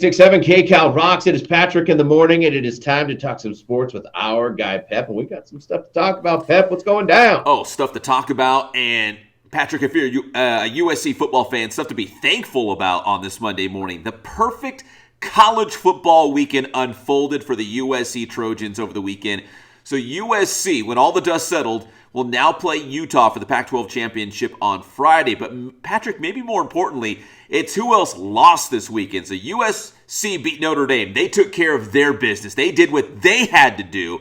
6-7 KCAL rocks. It is Patrick in the morning, and it is time to talk some sports with our guy Pep. And we got some stuff to talk about. Pep, what's going down? Oh, stuff to talk about. And Patrick, if you're a USC football fan, stuff to be thankful about on this Monday morning. The perfect college football weekend unfolded for the USC Trojans over the weekend. So USC, when all the dust settled, will now play Utah for the Pac-12 championship on Friday. But Patrick, maybe more importantly, it's who else lost this weekend. So USC beat Notre Dame. They took care of their business. They did what they had to do.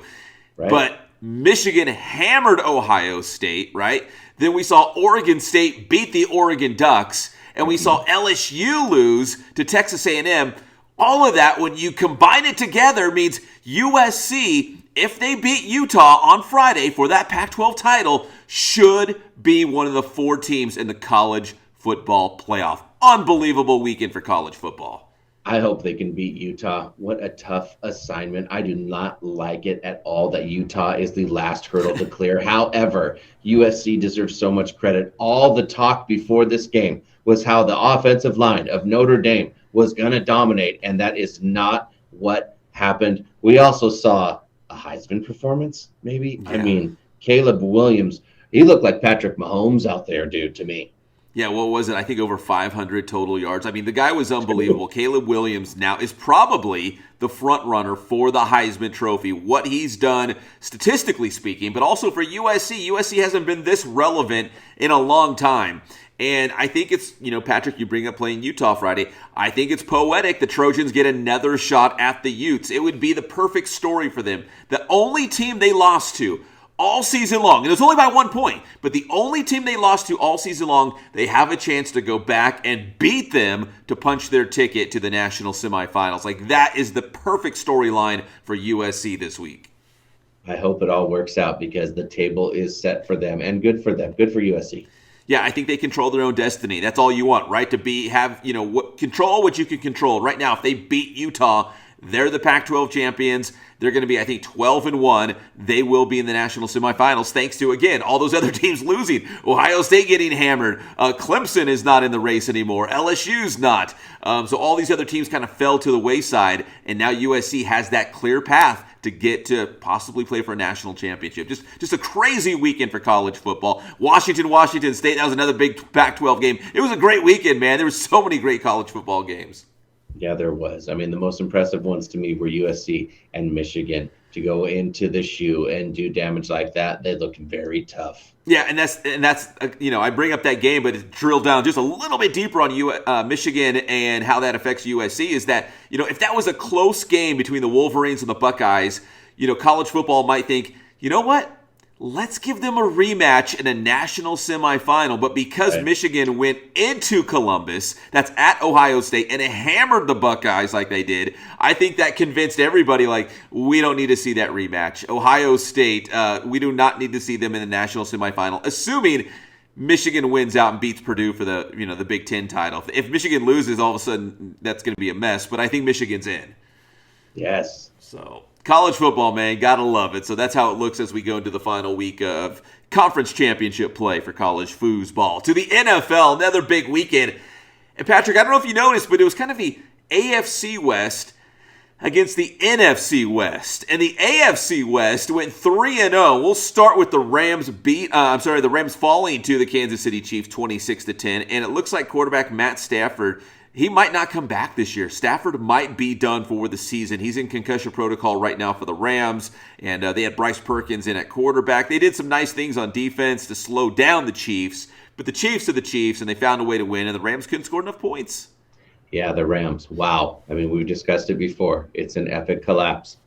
Right. But Michigan hammered Ohio State, right? Then we saw Oregon State beat the Oregon Ducks. And we saw LSU lose to Texas A&M. All of that, when you combine it together, means USC, if they beat Utah on Friday for that Pac-12 title, should be one of the 4 teams in the college football playoff. Unbelievable weekend for college football. I hope they can beat Utah. What a tough assignment. I do not like it at all that Utah is the last hurdle to clear. However, USC deserves so much credit. All the talk before this game was how the offensive line of Notre Dame was going to dominate, and that is not what happened. We also saw a Heisman performance, maybe. Yeah. I mean, Caleb Williams, he looked like Patrick Mahomes out there, dude, to me. Yeah, what was it? I think over 500 total yards. I mean, the guy was unbelievable. Caleb Williams now is probably the front runner for the Heisman Trophy. What he's done, statistically speaking, but also for USC. USC hasn't been this relevant in a long time. And I think it's, Patrick, you bring up playing Utah Friday. I think it's poetic the Trojans get another shot at the Utes. It would be the perfect story for them. The only team they lost to all season long, and it was only by 1 point, but the only team they lost to all season long, they have a chance to go back and beat them to punch their ticket to the National Semifinals. Like, that is the perfect storyline for USC this week. I hope it all works out because the table is set for them, and good for them. Good for USC. Yeah, I think they control their own destiny. That's all you want, right? To control what you can control. Right now, if they beat Utah, they're the Pac-12 champions. They're going to be, I think, 12-1. They will be in the national semifinals thanks to, again, all those other teams losing. Ohio State getting hammered. Clemson is not in the race anymore. LSU's not. So all these other teams kind of fell to the wayside, and now USC has that clear path to get to possibly play for a national championship. Just a crazy weekend for college football. Washington State, that was another big Pac-12 game. It was a great weekend, man. There were so many great college football games. Yeah, there was. I mean, the most impressive ones to me were USC and Michigan. To go into the shoe and do damage like that, they look very tough. Yeah, and that's I bring up that game, but to drill down just a little bit deeper on Michigan and how that affects USC is that, if that was a close game between the Wolverines and the Buckeyes, college football might think, you know what? Let's give them a rematch in a national semifinal. But because Michigan went into Columbus, that's at Ohio State, and it hammered the Buckeyes like they did, I think that convinced everybody, we don't need to see that rematch. Ohio State, we do not need to see them in the national semifinal, assuming Michigan wins out and beats Purdue for the Big Ten title. If Michigan loses, all of a sudden, that's going to be a mess. But I think Michigan's in. Yes. So college football, man, gotta love it. So that's how it looks as we go into the final week of conference championship play for college foosball. To the NFL, another big weekend. And Patrick, I don't know if you noticed, but it was kind of the AFC West against the NFC West. And the AFC West went 3-0. We'll start with the Rams the Rams falling to the Kansas City Chiefs 26-10. And it looks like quarterback Matt Stafford, he might not come back this year. Stafford might be done for the season. He's in concussion protocol right now for the Rams, and they had Bryce Perkins in at quarterback. They did some nice things on defense to slow down the Chiefs, but the Chiefs are the Chiefs, and they found a way to win, and the Rams couldn't score enough points. Yeah, the Rams. Wow. I mean, we've discussed it before. It's an epic collapse.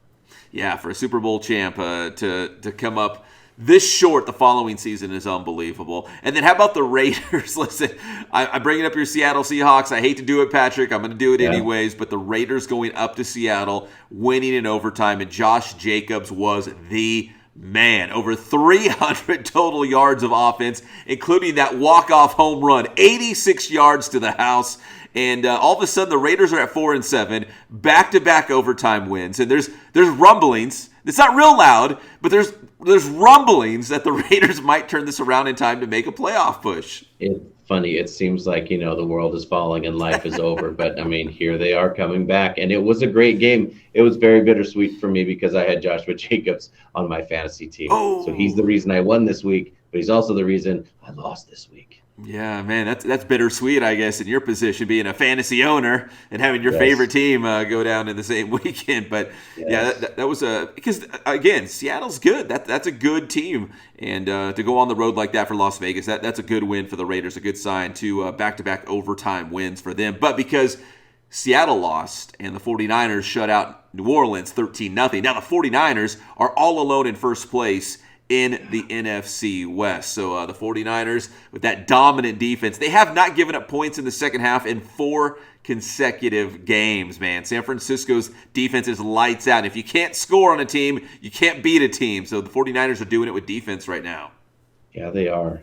Yeah, for a Super Bowl champ to come up this short the following season is unbelievable. And then how about the Raiders? Listen, I'm bringing up your Seattle Seahawks. I hate to do it, Patrick. I'm going to do it anyways. But the Raiders going up to Seattle, winning in overtime, and Josh Jacobs was the man. Over 300 total yards of offense, including that walk-off home run, 86 yards to the house. And all of a sudden, the Raiders are at 4-7, back-to-back overtime wins. And there's rumblings. It's not real loud, but there's rumblings that the Raiders might turn this around in time to make a playoff push. funny. It seems like, the world is falling and life is over. But I mean, here they are coming back. And it was a great game. It was very bittersweet for me because I had Joshua Jacobs on my fantasy team. So he's the Oh, reason I won this week, but he's also the reason I lost this week. yeah, man, that's bittersweet, I guess, in your position, being a fantasy owner and having your favorite Yes. team go down in the same weekend. But yeah, Yes. that was because again, Seattle's good. That's a good team, and to go on the road like that for Las Vegas, that's a good win for the Raiders, a good sign to back-to-back overtime wins for them. But because Seattle lost and the 49ers shut out New Orleans 13-0. Now the 49ers are all alone in first place in the NFC West. So the 49ers, with that dominant defense, they have not given up points in the second half in 4 consecutive games, man. San Francisco's defense is lights out. If you can't score on a team, you can't beat a team. So the 49ers are doing it with defense right now. Yeah, they are.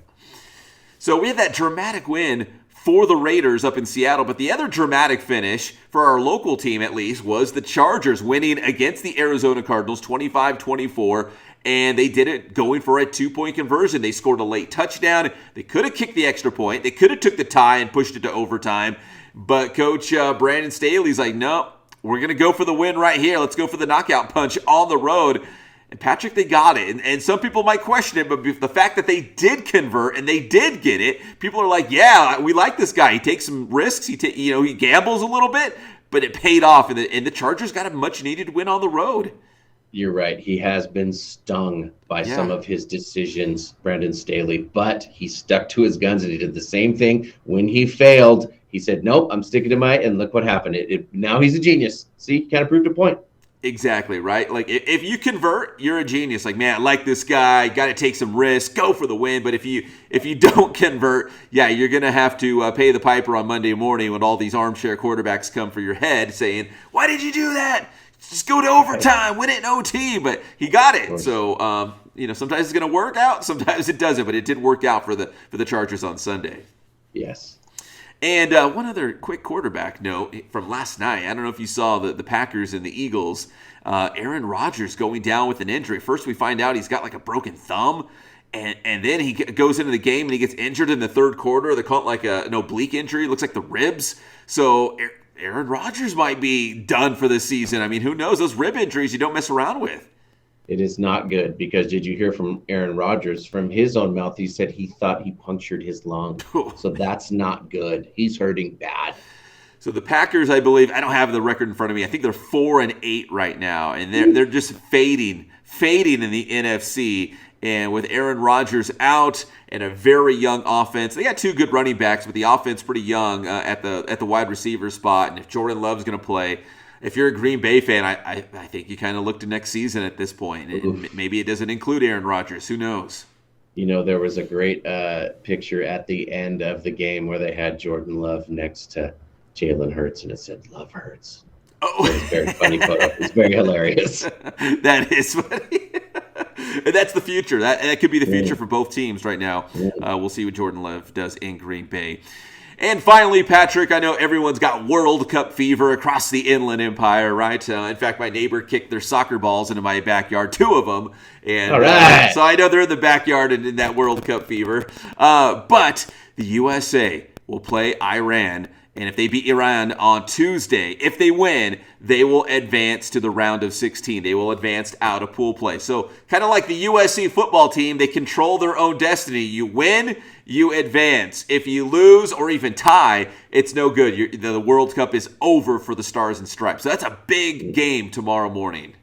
So we had that dramatic win for the Raiders up in Seattle, but the other dramatic finish for our local team, at least, was the Chargers winning against the Arizona Cardinals 25-24, and they did it going for a 2-point conversion. They scored a late touchdown. They could have kicked the extra point. They could have took the tie and pushed it to overtime, but Coach Brandon Staley's like, no, we're going to go for the win right here. Let's go for the knockout punch on the road. And Patrick, they got it. And some people might question it, but the fact that they did convert and they did get it, people are like, yeah, we like this guy. He takes some risks. He gambles a little bit, but it paid off. And the Chargers got a much-needed win on the road. You're right. He has been stung by some of his decisions, Brandon Staley, but he stuck to his guns and he did the same thing when he failed. He said, nope, I'm sticking to and look what happened. Now he's a genius. See, kind of proved a point. Exactly, right? Like, if you convert, you're a genius. Like, man, I like this guy. Got to take some risks. Go for the win. But if you don't convert, yeah, you're going to have to pay the piper on Monday morning when all these armchair quarterbacks come for your head saying, why did you do that? Just go to overtime, win it in OT. But he got it. So, sometimes it's going to work out. Sometimes it doesn't. But it did work out for the Chargers on Sunday. Yes. And one other quick quarterback note from last night. I don't know if you saw the Packers and the Eagles. Aaron Rodgers going down with an injury. First, we find out he's got like a broken thumb. And then he goes into the game and he gets injured in the third quarter. They call it like an oblique injury. It looks like the ribs. So Aaron Rodgers might be done for this season. I mean, who knows? Those rib injuries you don't mess around with. It is not good because did you hear from Aaron Rodgers? From his own mouth, he said he thought he punctured his lung. So that's not good. He's hurting bad. So the Packers, I believe, I don't have the record in front of me. I think they're 4-8 right now, and they're just fading in the NFC. And with Aaron Rodgers out and a very young offense, they got 2 good running backs, but the offense pretty young at the wide receiver spot. And if Jordan Love's going to play, if you're a Green Bay fan, I think you kind of look to next season at this point. And maybe it doesn't include Aaron Rodgers. Who knows? There was a great picture at the end of the game where they had Jordan Love next to Jalen Hurts, and it said, "Love hurts." Oh, So it's a very funny photo. It's very hilarious. That is funny. And that's the future. That could be the future for both teams right now. We'll see what Jordan Love does in Green Bay. And finally, Patrick, I know everyone's got World Cup fever across the Inland Empire, right? In fact, my neighbor kicked their soccer balls into my backyard, 2 of them. And All right. so I know they're in the backyard and in that World Cup fever. But the USA will play Iran. And if they beat Iran on Tuesday, if they win, they will advance to the round of 16. They will advance out of pool play. So kind of like the USC football team, they control their own destiny. You win, you advance. If you lose or even tie, it's no good. The World Cup is over for the Stars and Stripes. So that's a big game tomorrow morning.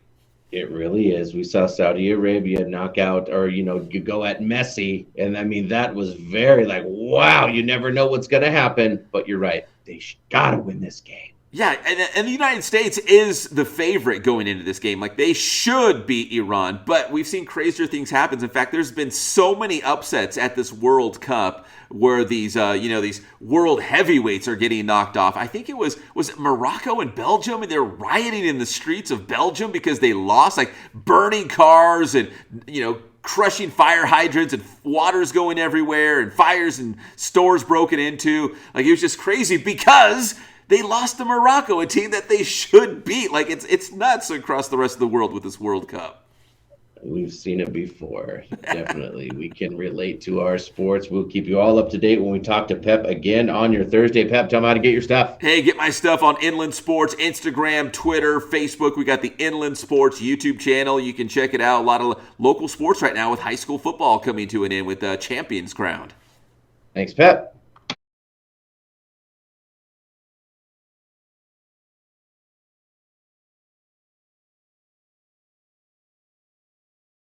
It really is. We saw Saudi Arabia knock out, or you go at Messi, and I mean that was very wow. You never know what's going to happen, but you're right. They gotta win this game. Yeah, and the United States is the favorite going into this game. Like, they should beat Iran, but we've seen crazier things happen. In fact, there's been so many upsets at this World Cup where these world heavyweights are getting knocked off. I think was it Morocco and Belgium, and they're rioting in the streets of Belgium because they lost, like burning cars and, crushing fire hydrants and water's going everywhere and fires and stores broken into. Like, it was just crazy because they lost to Morocco, a team that they should beat. Like, it's nuts across the rest of the world with this World Cup. We've seen it before. Definitely. We can relate to our sports. We'll keep you all up to date when we talk to Pep again on your Thursday. Pep, tell me how to get your stuff. Hey, get my stuff on Inland Sports, Instagram, Twitter, Facebook. We got the Inland Sports YouTube channel. You can check it out. A lot of local sports right now with high school football coming to an end with Champions crowned. Thanks, Pep.